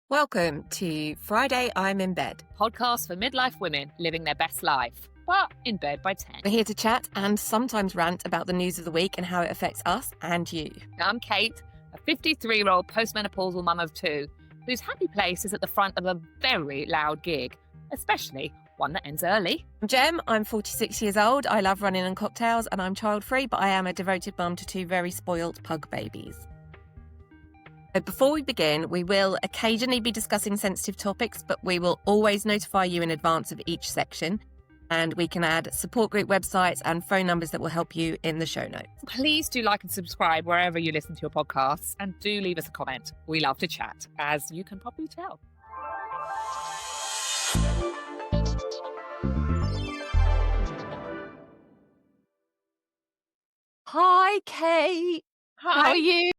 Welcome to Friday I'm in Bed. Podcast for midlife women living their best life, but in bed by 10. We're here to chat and sometimes rant about the news of the week and how it affects us and you. I'm Kate, a 53-year-old postmenopausal mum of two, whose happy place is at the front of a very loud gig, especially one that ends early. I'm Gem, I'm 46 years old, I love running and cocktails and I'm child-free, but I am a devoted mum to two very spoilt pug babies. But before we begin, we will occasionally be discussing sensitive topics, but we will always notify you in advance of each section. And we can add support group websites and phone numbers that will help you in the show notes. Please do like and subscribe wherever you listen to your podcasts, and do leave us a comment. We love to chat, as you can probably tell. Hi, Kate. Hi. How are you?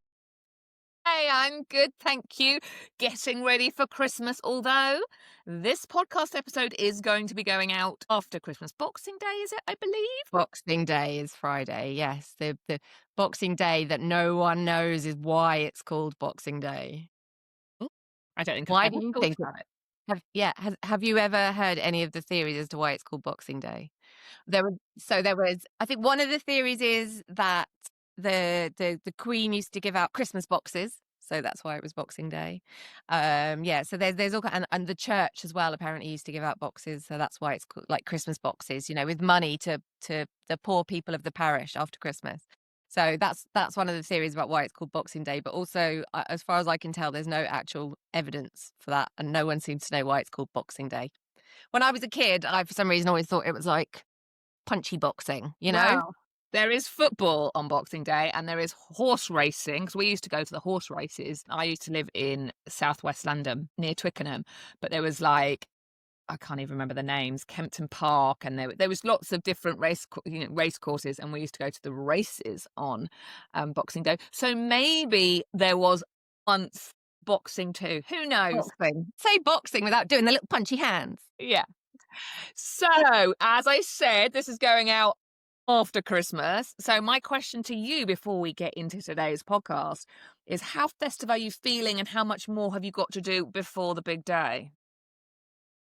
Hey, I'm good, thank you. Getting ready for Christmas, although this podcast episode is going to be going out after Christmas. Boxing Day, is it, I believe? Boxing Day is Friday, yes. The Boxing Day that no one knows is why it's called Boxing Day. I don't think Why I've do ever you thought think about it. Have you ever heard any of the theories as to why it's called Boxing Day? There was I think one of the theories is that the Queen used to give out Christmas boxes, so that's why it was Boxing Day. So there's all and the church as well apparently used to give out boxes, so that's why it's called, like, Christmas boxes, with money to the poor people of the parish after Christmas. So that's one of the theories about why it's called Boxing Day. But also, as far as I can tell, there's no actual evidence for that, and no one seems to know why it's called Boxing Day. When I was a kid, I for some reason always thought it was like punchy boxing, Wow. There is football on Boxing Day, and there is horse racing, because we used to go to the horse races. I used to live in southwest London near Twickenham, but there was I can't even remember the names, Kempton Park, and there was lots of different race courses, and we used to go to the races on Boxing Day. So maybe there was once boxing too. Who knows? Boxing. Say boxing without doing the little punchy hands. Yeah. So, as I said, this is going out after Christmas. So my question to you before we get into today's podcast is, how festive are you feeling, and how much more have you got to do before the big day?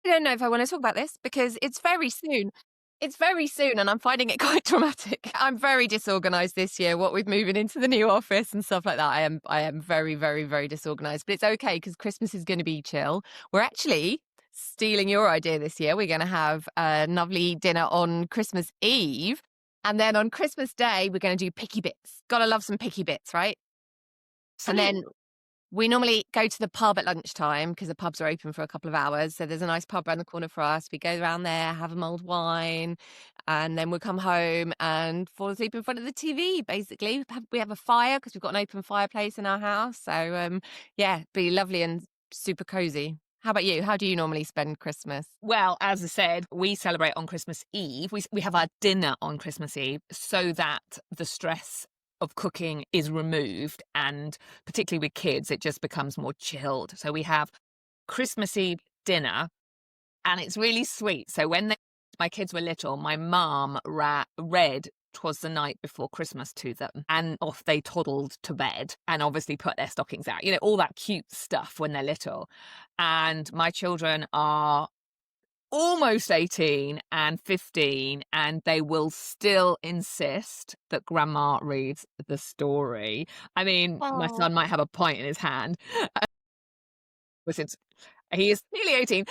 I don't know if I want to talk about this because it's very soon. It's very soon and I'm finding it quite traumatic. I'm very disorganized this year, what with moving into the new office and stuff like that. I am very, very, very disorganized, but it's okay because Christmas is going to be chill. We're actually stealing your idea this year. We're going to have a lovely dinner on Christmas Eve. And then on Christmas Day, we're going to do picky bits. Gotta love some picky bits, right? And then we normally go to the pub at lunchtime because the pubs are open for a couple of hours. So there's a nice pub around the corner for us. We go around there, have a mulled wine, and then we'll come home and fall asleep in front of the TV, basically. We have a fire because we've got an open fireplace in our house. So, be lovely and super cozy. How about you? How do you normally spend Christmas? Well, as I said, we celebrate on Christmas Eve. We have our dinner on Christmas Eve so that the stress of cooking is removed, and particularly with kids, it just becomes more chilled. So we have Christmas Eve dinner, and it's really sweet. So when my kids were little, my mum read "'Twas the Night Before Christmas" to them, and off they toddled to bed and obviously put their stockings out, all that cute stuff when they're little. And my children are almost 18 and 15, and they will still insist that grandma reads the story. I mean, my son might have a pint in his hand, since he is nearly 18.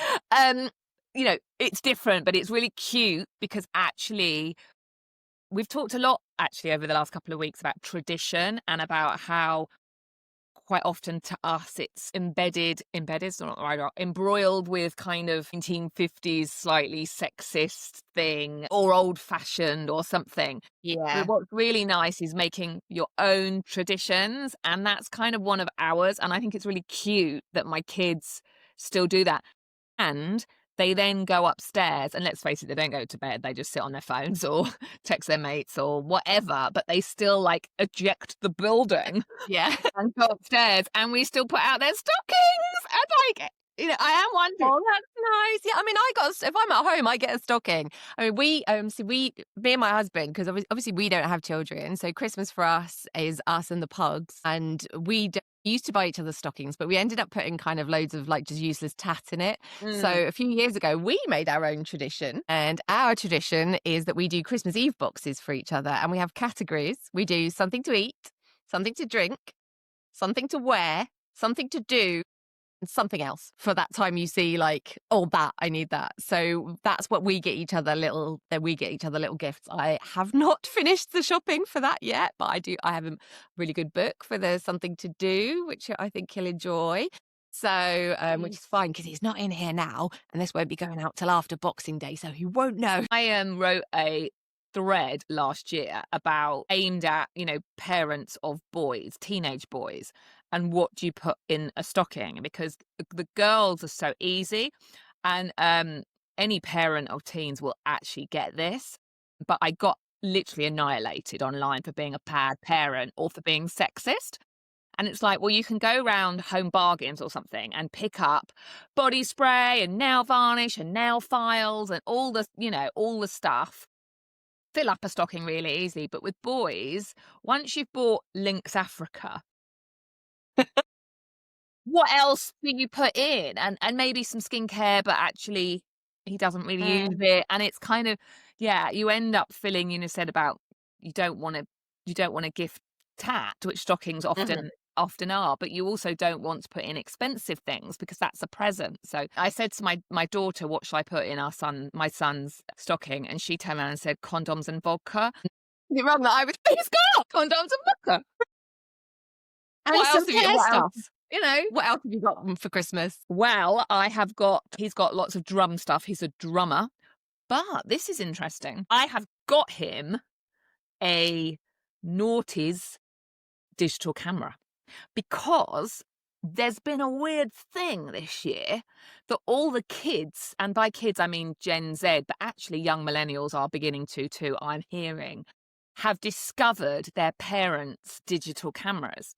It's different, but it's really cute because actually we've talked a lot over the last couple of weeks about tradition and about how quite often to us it's embroiled with kind of 1950s slightly sexist thing or old-fashioned or something. Yeah. But what's really nice is making your own traditions, and that's kind of one of ours, and I think it's really cute that my kids still do that. And they then go upstairs, and let's face it, they don't go to bed. They just sit on their phones or text their mates or whatever, but they still eject the building. Yeah. And go upstairs, and we still put out their stockings. And I am wondering. Oh, that's nice. Yeah, I mean, if I'm at home, I get a stocking. I mean, me and my husband, because obviously we don't have children, so Christmas for us is us and the pugs, and we used to buy each other stockings, but we ended up putting kind of loads of like just useless tat in it. So Mm. a few years ago, we made our own tradition. And our tradition is that we do Christmas Eve boxes for each other. And we have categories. We do something to eat, something to drink, something to wear, something to do, something else for that time you see like, oh, that I need that. So that's what we get each other little gifts. I have not finished the shopping for that yet, but I have a really good book for the something to do, which I think he'll enjoy. So which is fine because he's not in here now and this won't be going out till after Boxing Day, so he won't know. I wrote a thread last year about aimed at, parents of boys, teenage boys, and what do you put in a stocking? Because the girls are so easy, and any parent of teens will actually get this. But I got literally annihilated online for being a bad parent or for being sexist. And it's like, well, you can go round Home Bargains or something and pick up body spray and nail varnish and nail files and all the stuff. Fill up a stocking really easy. But with boys, once you've bought Lynx Africa, what else do you put in? And maybe some skincare, but actually he doesn't really use it. And it's kind of, yeah, you end up feeling, said about you don't want to gift tat, which stockings often are, but you also don't want to put in expensive things because that's a present. So I said to my daughter, what shall I put in my son's stocking? And she turned around and said condoms and vodka. The wrong that I would he's got condoms and vodka. And What else some have you hair what stuff. else? What else have you got for Christmas? Well, he's got lots of drum stuff. He's a drummer. But this is interesting. I have got him a Naughties digital camera because there's been a weird thing this year that all the kids, and by kids I mean Gen Z, but actually young millennials are beginning to too, I'm hearing, have discovered their parents' digital cameras.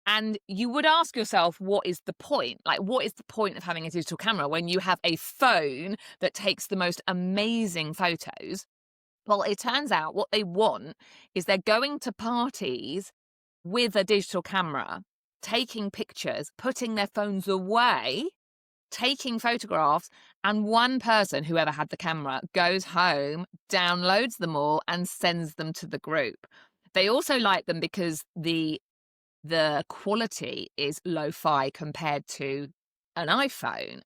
And you would ask yourself, what is the point? Like, what is the point of having a digital camera when you have a phone that takes the most amazing photos? Well, it turns out what they want is they're going to parties with a digital camera, taking pictures, putting their phones away, taking photographs, and one person, whoever had the camera, goes home, downloads them all, and sends them to the group. They also like them because the quality is lo-fi compared to an iPhone.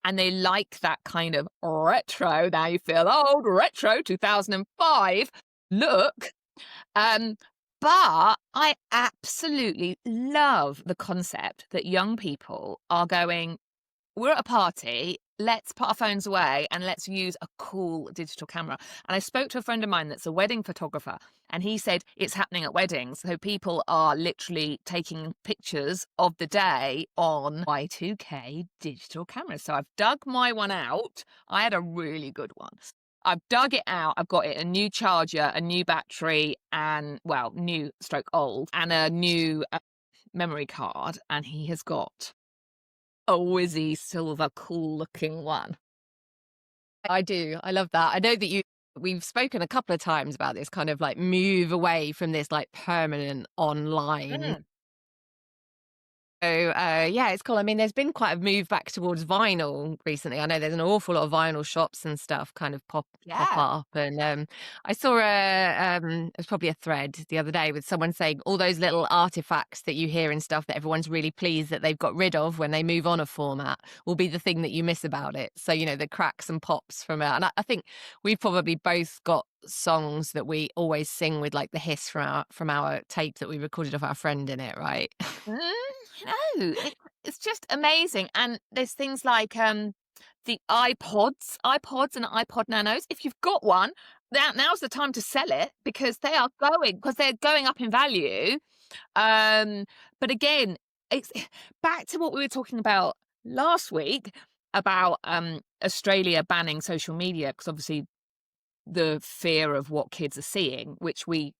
And they like that kind of retro, now you feel old, retro 2005 look. But I absolutely love the concept that young people are going, we're at a party, let's put our phones away and let's use a cool digital camera. And I spoke to a friend of mine that's a wedding photographer, and he said it's happening at weddings. So people are literally taking pictures of the day on Y2K digital cameras. So I've dug my one out. I had a really good one. I've dug it out. I've got it a new charger, a new battery, and, well, new stroke old, and a new memory card. And he has got a whizzy silver cool looking one. I do. I love that. I know that we've spoken a couple of times about this kind of like move away from this like permanent online. So yeah, it's cool. I mean, there's been quite a move back towards vinyl recently. I know there's an awful lot of vinyl shops and stuff kind of pop up. And I saw it was probably a thread the other day with someone saying all those little artifacts that you hear and stuff that everyone's really pleased that they've got rid of when they move on a format will be the thing that you miss about it. So, the cracks and pops from it. And I think we've probably both got songs that we always sing with like the hiss from our tape that we recorded of our friend in it, right? No, it's just amazing. And there's things like the iPods and iPod Nanos. If you've got one, now's the time to sell it because they're going up in value. But again, it's back to what we were talking about last week about Australia banning social media, because obviously the fear of what kids are seeing, which we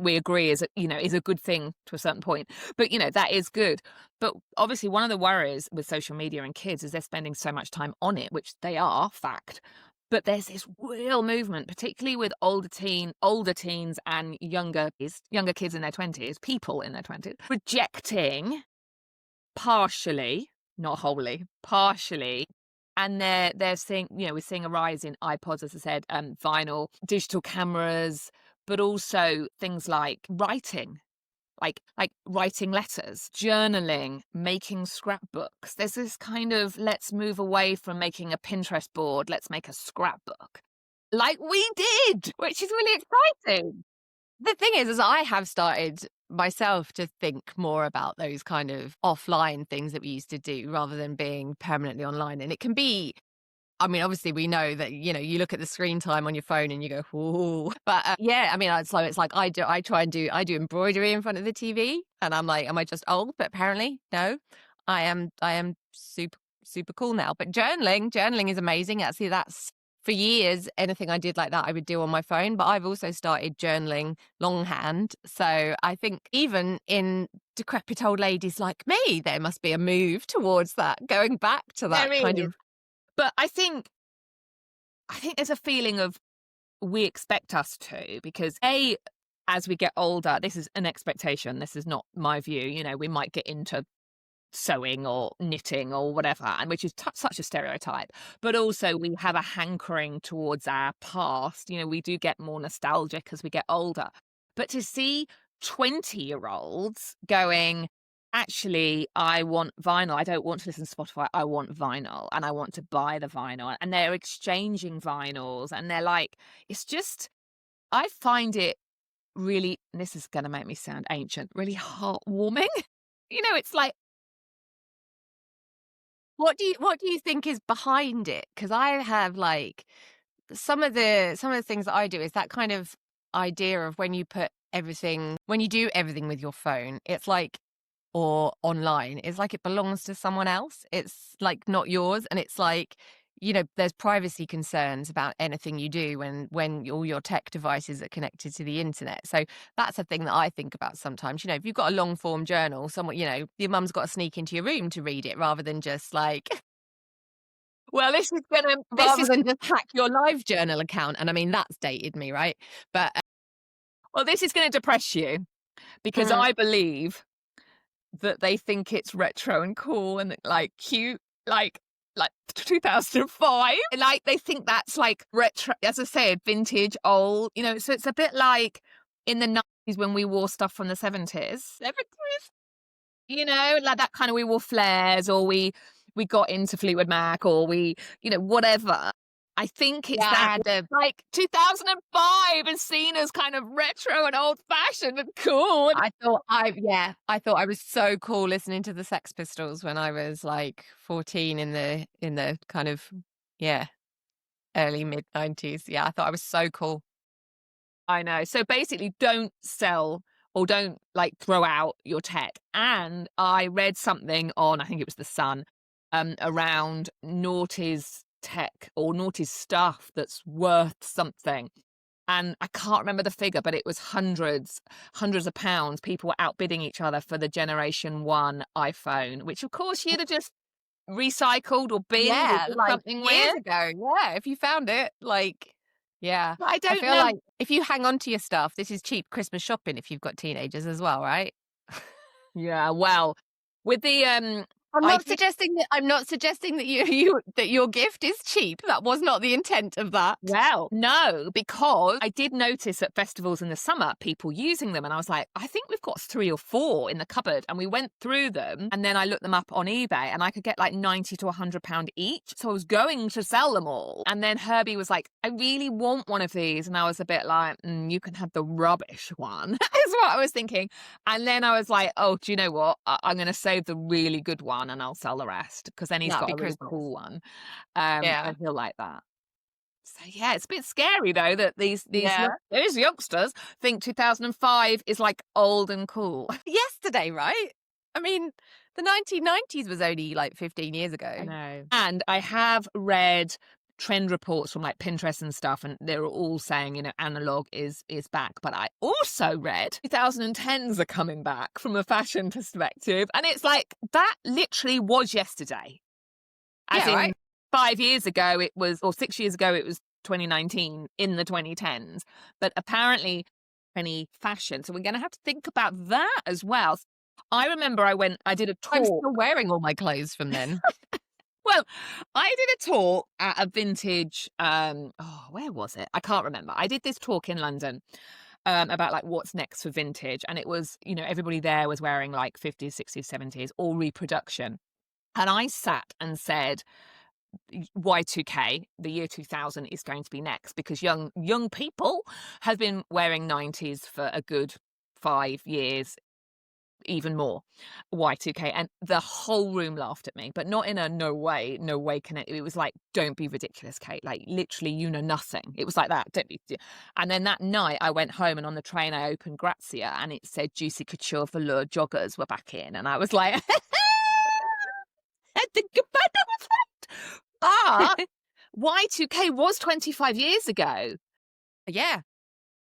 agree is a good thing to a certain point, but that is good. But obviously one of the worries with social media and kids is they're spending so much time on it, which they are, fact. But there's this real movement, particularly with older teens and younger kids in their 20s, people in their 20s, rejecting partially, not wholly, partially. And they're seeing, we're seeing a rise in iPods, as I said, vinyl, digital cameras, but also things like writing. Like writing letters, journaling, making scrapbooks. There's this kind of, let's move away from making a Pinterest board, let's make a scrapbook. Like we did, which is really exciting. The thing is I have started myself to think more about those kind of offline things that we used to do rather than being permanently online. And it can be, I mean, obviously we know that, you look at the screen time on your phone and you go, ooh. But yeah, I mean, so it's like I do embroidery in front of the TV and I'm like, am I just old? But apparently, no, I am super, super cool now. But journaling is amazing. Actually, that's for years, anything I did like that, I would do on my phone. But I've also started journaling longhand. So I think even in decrepit old ladies like me, there must be a move towards that, going back to that kind of. But I think there's a feeling of we expect us to, because as we get older, this is an expectation. This is not my view. We might get into sewing or knitting or whatever, and which is such a stereotype. But also we have a hankering towards our past. We do get more nostalgic as we get older. But to see 20-year-olds going, actually, I want vinyl. I don't want to listen to Spotify. I want vinyl and I want to buy the vinyl. And they're exchanging vinyls and they're like, it's just, I find it really, this is going to make me sound ancient, really heartwarming. It's like, what do you think is behind it? Because I have like some of the things that I do is that kind of idea of when you do everything with your phone, it's like, or online, it's like it belongs to someone else. It's like not yours. And it's like, there's privacy concerns about anything you do when all your tech devices are connected to the internet. So that's a thing that I think about sometimes. If you've got a long form journal, your mum's got to sneak into your room to read it rather than just like, well, rather than just hack your live journal account. And I mean, that's dated me, right? But well, this is going to depress you because I believe that they think it's retro and cool and like cute, like 2005. Like they think that's like retro, as I said, vintage, old. So it's a bit like in the 90s when we wore stuff from the 70s. Like that kind of, we wore flares, or we got into Fleetwood Mac, or we, whatever. I think it's like 2005 is seen as kind of retro and old fashioned and cool. I thought I was so cool listening to the Sex Pistols when I was like 14 in the kind of, early mid 90s. Yeah, I thought I was so cool. I know. So basically don't sell or don't like throw out your tech. And I read something on, I think it was The Sun, around noughties tech or noughties stuff that's worth something. And I can't remember the figure, but it was hundreds of pounds. People were outbidding each other for the Generation 1 iPhone, which of course you'd have just recycled or binned or something years ago. Yeah, if you found it, like, yeah. But I don't feel know. like if you hang on to your stuff, this is cheap Christmas shopping if you've got teenagers as well, right? Yeah, well, with the I'm not suggesting that your gift is cheap. That was not the intent of that. Well, no, because I did notice at festivals in the summer people using them, and I was like, I think we've got 3 or 4 in the cupboard, and we went through them, and then I looked them up on eBay, and I could get like £90 to £100 each. So I was going to sell them all, and then Herbie was like, I really want one of these, and I was a bit like, you can have the rubbish one. Is what I was thinking. And then I was like, oh, do you know what? I'm going to save the really good one and I'll sell the rest, because then he's got a really cool one. And he'll like that. So yeah, it's a bit scary though that these youngsters think 2005 is like old and cool. Yesterday, right? I mean, the 1990s was only like 15 years ago. I know. And I have read trend reports from like Pinterest and stuff, and they're all saying, analog is back. But I also read 2010s are coming back from a fashion perspective, and it's like that literally was yesterday. As in 5 years ago it was, or 6 years ago it was 2019 in the 2010s. But apparently any fashion, so we're going to have to think about that as well. I remember I did a I'm talk. still wearing all my clothes from then. Well, I did a talk at a vintage, where was it? I can't remember. I did this talk in London, about like what's next for vintage. And it was, everybody there was wearing like 50s, 60s, 70s, all reproduction. And I sat and said, Y2K, the year 2000 is going to be next because young people have been wearing 90s for a good 5 years, even more. Y2K, and the whole room laughed at me, but not in a no way can it was like, don't be ridiculous, Kate, like literally nothing. It was like that, don't be. And then that night I went home and on the train I opened Grazia and it said Juicy Couture Velour joggers were back in and I was like I think about that. But Y2K was 25 years ago. Yeah.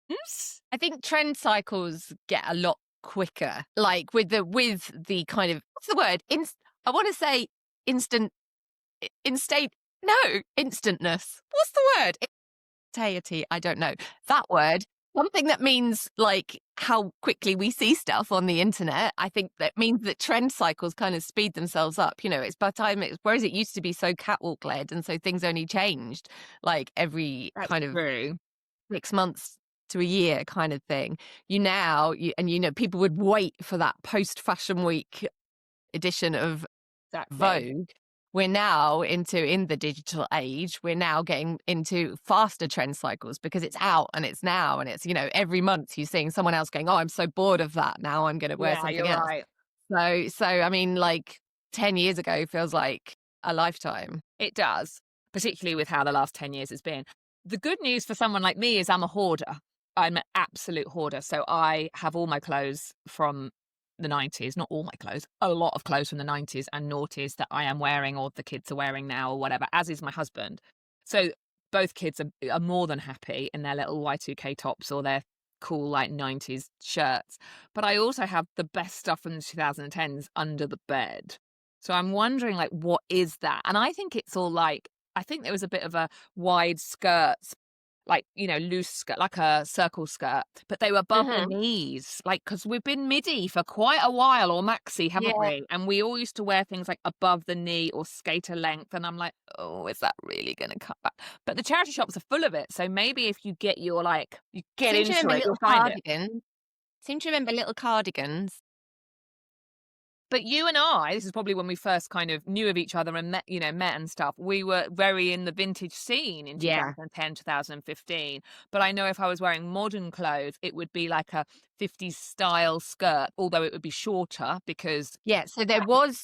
Yes. I think trend cycles get a lot quicker, like with the kind of, what's the word? I want to say instant, instate. No, instantness. What's the word? Instantaneity. I don't know that word. Something that means like how quickly we see stuff on the internet. I think that means that trend cycles kind of speed themselves up. It's by time whereas it used to be so catwalk led, and so things only changed like every That's kind of true. 6 months to a year kind of thing. People would wait for that post Fashion Week edition of Exactly. Vogue. We're now in the digital age. We're now getting into faster trend cycles because it's out and it's now and it's, every month you're seeing someone else going, oh, I'm so bored of that. Now I'm going to wear something you're else. right. So I mean, like 10 years ago feels like a lifetime. It does, particularly with how the last 10 years has been. The good news for someone like me is I'm a hoarder. I'm an absolute hoarder. So I have all my clothes from the 90s, not all my clothes, a lot of clothes from the 90s and noughties that I am wearing or the kids are wearing now or whatever, as is my husband. So both kids are more than happy in their little Y2K tops or their cool like 90s shirts. But I also have the best stuff from the 2010s under the bed. So I'm wondering, like, what is that? And I think it's all like, I think there was a bit of a wide skirts, like, loose skirt, like a circle skirt, but they were above the knees, like, because we've been midi for quite a while or maxi, haven't Yeah. we? And we all used to wear things like above the knee or skater length. And I'm like, oh, is that really going to cut back? But the charity shops are full of it. So maybe if you get you get Seem to into remember it, you'll little find it. cardigans. Seem to remember little cardigans. But you and I, this is probably when we first kind of knew of each other and met and stuff. We were very in the vintage scene in Yeah. 2010, 2015. But I know if I was wearing modern clothes, it would be like a 50s style skirt, although it would be shorter because Yeah, so there was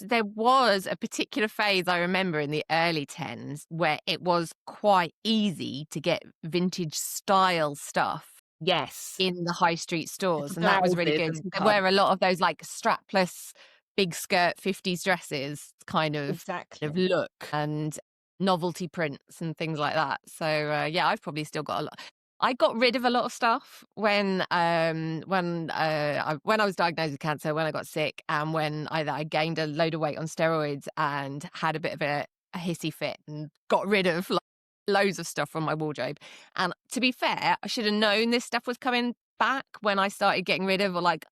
a particular phase I remember in the early 10s where it was quite easy to get vintage style stuff yes, in the high street stores, and that was really blouses good. and There were a lot of those like strapless big skirt 50s dresses kind of exactly. look and novelty prints and things like that. So yeah, I've probably still got a lot. I got rid of a lot of stuff when I was diagnosed with cancer, when I got sick, and when I gained a load of weight on steroids and had a bit of a hissy fit and got rid of like, loads of stuff from my wardrobe. And to be fair, I should have known this stuff was coming back when I started getting rid of like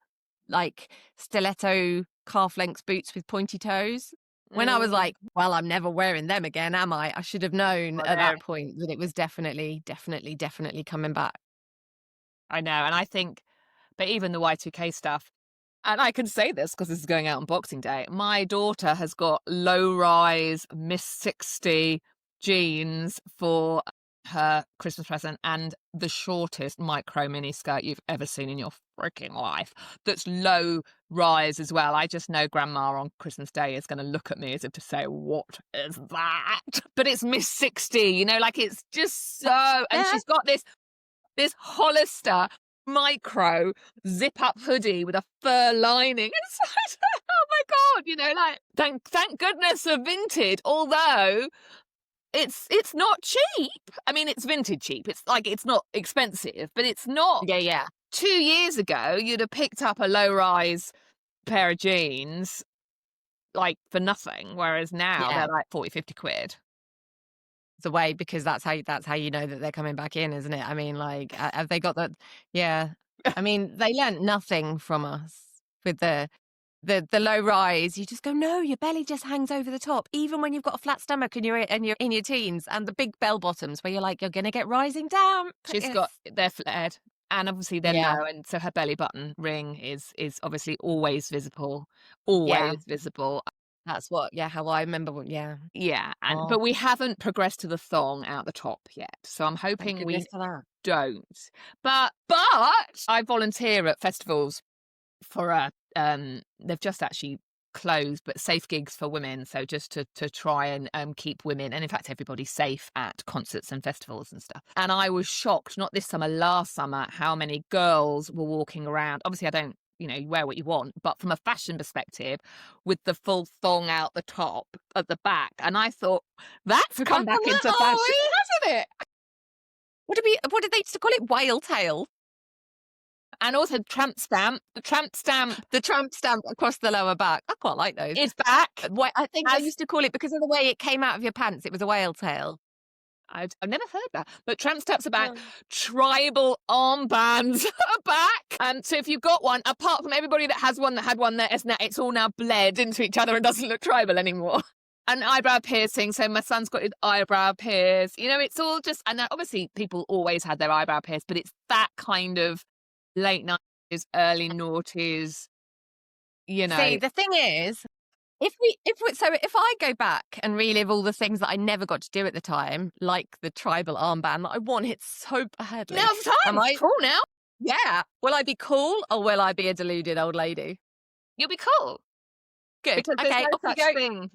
stiletto calf length boots with pointy toes. When I was like, well, I'm never wearing them again, am I? I should have known at that point that it was definitely coming back. I know. And I think, but even the Y2K stuff, and I can say this because this is going out on Boxing Day. My daughter has got low-rise Miss 60 jeans for her Christmas present and the shortest micro mini skirt you've ever seen in your freaking life. That's low rise as well. I just know Grandma on Christmas Day is going to look at me as if to say, "What is that?" But it's Miss 60, like it's just so. And she's got this Hollister micro zip up hoodie with a fur lining. It's like, oh my God, like thank goodness for vintage, although it's not cheap. I mean, it's vintage cheap. It's like, it's not expensive, but it's not. Yeah. 2 years ago, you'd have picked up a low rise pair of jeans like for nothing, whereas now Yeah. they're like 40, 50 quid. The way, because that's how you know that they're coming back in, isn't it? I mean, like, have they got that? Yeah. I mean, they learnt nothing from us with the the low rise, you just go, no, your belly just hangs over the top, even when you've got a flat stomach and you're in your teens, and the big bell bottoms where you're like, you're gonna get rising damp. They're flared, and obviously they're Yeah. low, and so her belly button ring is obviously always visible, Yeah. always visible. That's what, yeah, how I remember, yeah. Yeah, Oh, but we haven't progressed to the thong out the top yet, so I'm thank hoping goodness we for that. don't. But I volunteer at festivals for they've just actually closed, but safe gigs for women, so just to try and keep women, and in fact everybody, safe at concerts and festivals and stuff. And I was shocked, not this summer, last summer, how many girls were walking around. Obviously I don't, you wear what you want, but from a fashion perspective, with the full thong out the top at the back, and I thought, that's come Back on back that? into Oh, fashion, hasn't it? what did they used to call it? Whale tail. And also tramp stamp. The tramp stamp The tramp stamp across the lower back. I quite like those. is back. I think they As used to call it, because of the way it came out of your pants, it was a whale tail. I've never heard that, but tramp stamps are back. No. Tribal armbands are back. So if you've got one, apart from everybody that has one that had one there, it's all now bled into each other and doesn't look tribal anymore. And eyebrow piercing. So my son's got his eyebrow pierced. It's all just, and obviously people always had their eyebrow pierced, but it's that kind of late 90s, early noughties, See, the thing is, if I go back and relive all the things that I never got to do at the time, like the tribal armband that I wanted so badly. Now's the time. It's cool now. Yeah. Will I be cool, or will I be a deluded old lady? You'll be cool. Good. Because Okay, there's off no we such go. thing.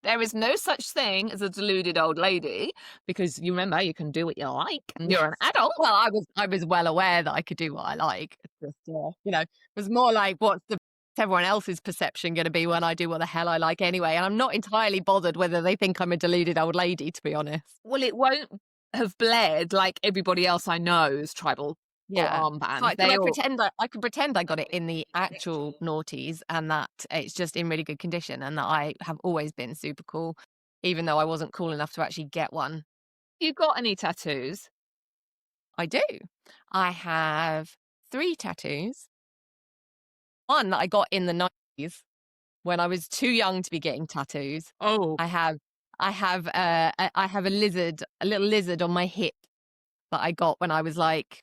There is no such thing as a deluded old lady, because you remember, you can do what you like and you're an adult. Well, I was well aware that I could do what I like. It's just, it was more like, what's everyone else's perception going to be when I do what the hell I like anyway? And I'm not entirely bothered whether they think I'm a deluded old lady, to be honest. Well, it won't have bled like everybody else I know's tribal or armbands. So I can pretend I got it in the actual noughties, and that it's just in really good condition, and that I have always been super cool, even though I wasn't cool enough to actually get one. You got any tattoos? I do. I have 3 tattoos. One that I got in the 90s when I was too young to be getting tattoos. Oh, I have a little lizard on my hip that I got when I was like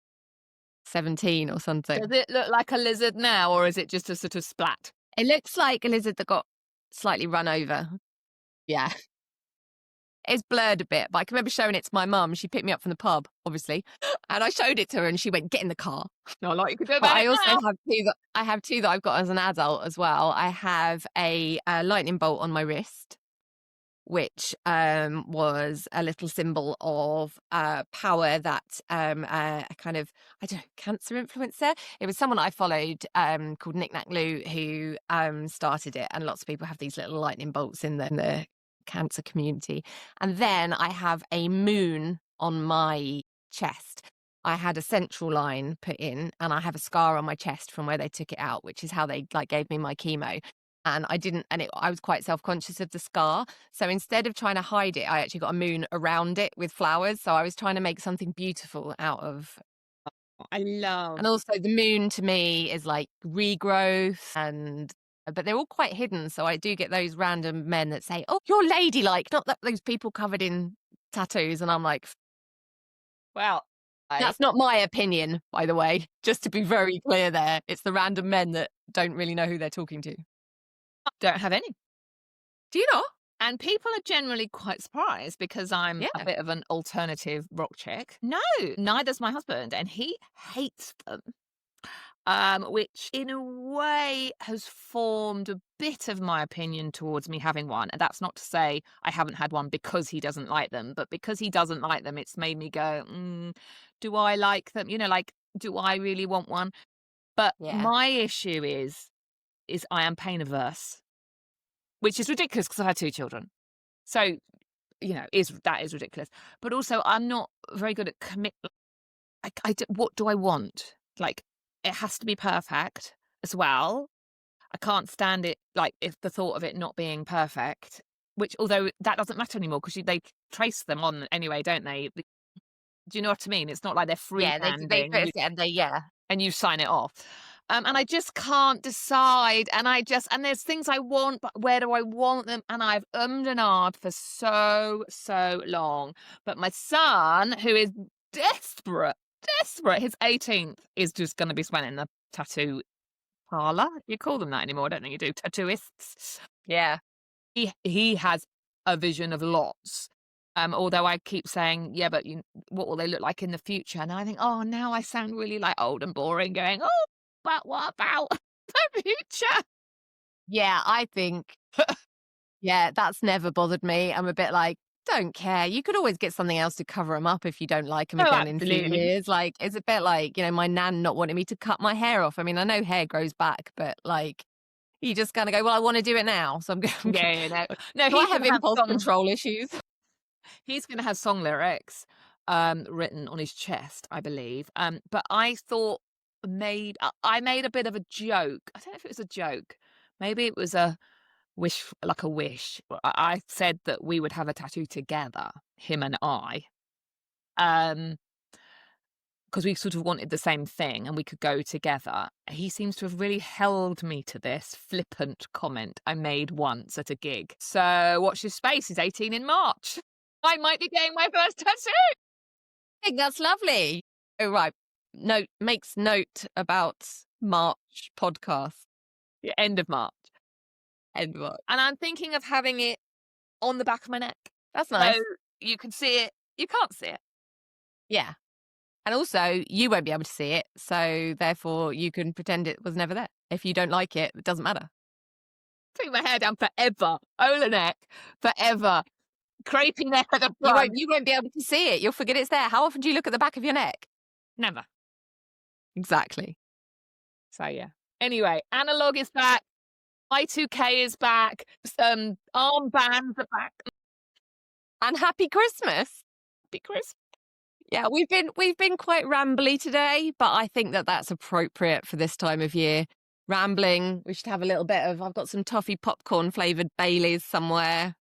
17 or something. does it look like a lizard now, or is it just a sort of splat? It looks like a lizard that got slightly run over. Yeah. It's blurred a bit, but I can remember showing it to my mum. She picked me up from the pub, obviously, and I showed it to her, and she went, "Get in the car." Not like you could do But about I it also now. have two that I've got as an adult as well. I have a lightning bolt on my wrist, which was a little symbol of power that a kind of, I don't know, cancer influencer. It was someone I followed called Knick Knack Lou, who started it, and lots of people have these little lightning bolts in the cancer community. And then I have a moon on my chest. I had a central line put in, and I have a scar on my chest from where they took it out, which is how they gave me my chemo. And I was quite self-conscious of the scar. So instead of trying to hide it, I actually got a moon around it with flowers. So I was trying to make something beautiful out of. And also the moon to me is like regrowth, but they're all quite hidden. So I do get those random men that say, "Oh, you're ladylike," not those people covered in tattoos. And I'm like, Well, that's not my opinion, by the way, just to be very clear there. It's the random men that don't really know who they're talking to. don't have any. Do you not? And people are generally quite surprised, because I'm Yeah. a bit of an alternative rock chick. No, neither's my husband, and he hates them. Which in a way has formed a bit of my opinion towards me having one. And that's not to say I haven't had one because he doesn't like them, but because he doesn't like them, it's made me go, do I like them? Do I really want one? But Yeah. my issue is I am pain averse, which is ridiculous because I've had 2 children. So, that is ridiculous. But also, I'm not very good at what do I want? Like, it has to be perfect as well. I can't stand it, like, if the thought of it not being perfect, which, although that doesn't matter anymore, because they trace them on anyway, don't they? Do you know what I mean? It's not like they're Yeah, they freehanding put us, and they, yeah. and you sign it off. And I just can't decide. And there's things I want, but where do I want them? And I've and ahed for so long. But my son, who is desperate, his 18th is just going to be spent in the tattoo parlor. You call them that anymore? I don't think you do. Tattooists. Yeah. He has a vision of lots. Although I keep saying, yeah, but what will they look like in the future? And I think, oh, now I sound really like old and boring going, oh, but what about the future? Yeah, I think, yeah, that's never bothered me. I'm a bit like, don't care. You could always get something else to cover them up if you don't like them Oh, again in a few absolutely. years. Like, it's a bit like, my nan not wanting me to cut my hair off. I mean, I know hair grows back, but like, you just kind of go, well, I want to do it now. So I'm going Yeah, no, do I have impulse control issues? He's going to have song lyrics written on his chest, I believe. But I thought I made a bit of a joke. I don't know if it was a joke. Maybe it was a wish, like a wish. I said that we would have a tattoo together, him and I, because we sort of wanted the same thing and we could go together. He seems to have really held me to this flippant comment I made once at a gig. So watch this space. He's 18 in March. I might be getting my first tattoo. I think that's lovely. Oh, right. Makes note about March podcast. Yeah, end of March. End of March. And I'm thinking of having it on the back of my neck. That's nice. So you can see it. You can't see it. Yeah. And also, you won't be able to see it. So therefore, you can pretend it was never there. If you don't like it, it doesn't matter. Take my hair down forever. Ola neck. Forever. Crepey neck at the front. You won't be able to see it. You'll forget it's there. How often do you look at the back of your neck? Never. Exactly. So yeah. Anyway, analog is back. Y2K is back. Armbands are back. And happy Christmas. Happy Christmas. Yeah, we've been quite rambly today, but I think that that's appropriate for this time of year. Rambling. We should have a little bit of. I've got some toffee popcorn flavored Baileys somewhere,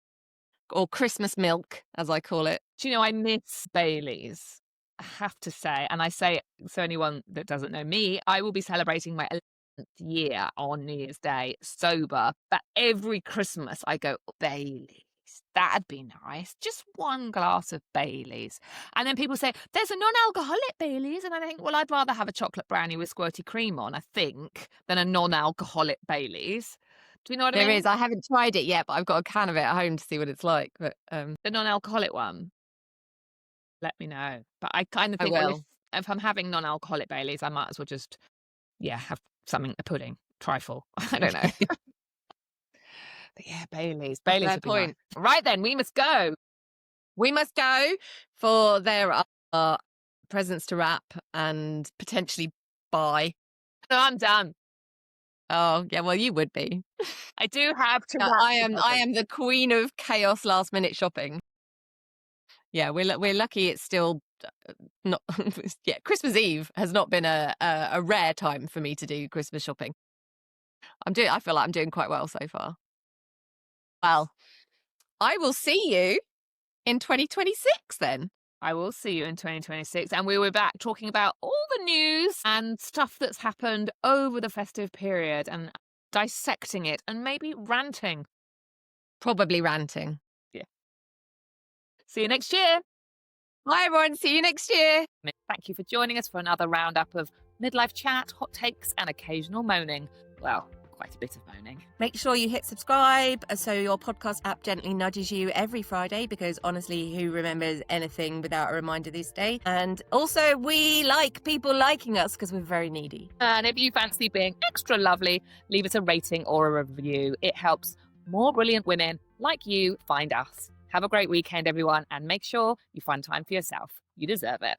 or Christmas milk, as I call it. Do you know I miss Baileys? I have to say, and I say it so anyone that doesn't know me, I will be celebrating my 11th year on New Year's Day sober. But every Christmas I go, oh, Baileys. That'd be nice. Just one glass of Baileys. And then people say, there's a non-alcoholic Baileys. And I think, well, I'd rather have a chocolate brownie with squirty cream on, I think, than a non-alcoholic Baileys. Do you know what I mean? There is. I haven't tried it yet, but I've got a can of it at home to see what it's like. But the non-alcoholic one, let me know. But I kind of think, I well, will. if I'm having non-alcoholic Baileys, I might as well just, have something, a pudding, trifle. I don't know. But yeah, Baileys. Baileys Fair would be point. nice. Right then, we must go. We must go, for there are presents to wrap and potentially buy. No, I'm done. Oh, yeah, well, you would be. I do have to. I am the queen of chaos last minute shopping. Yeah, we're lucky it's still not. Yeah, Christmas Eve has not been a rare time for me to do Christmas shopping. I feel like I'm doing quite well so far. Well, I will see you in 2026 then. I will see you in 2026, and we were back talking about all the news and stuff that's happened over the festive period and dissecting it and maybe ranting. Probably ranting. Yeah. See you next year. Bye, everyone. See you next year. Thank you for joining us for another roundup of midlife chat, hot takes, and occasional moaning. Well, quite a bit of moaning. Make sure you hit subscribe so your podcast app gently nudges you every Friday, because honestly, who remembers anything without a reminder these days? And also, we like people liking us because we're very needy. And if you fancy being extra lovely, leave us a rating or a review. It helps more brilliant women like you find us. Have a great weekend, everyone, and make sure you find time for yourself. You deserve it.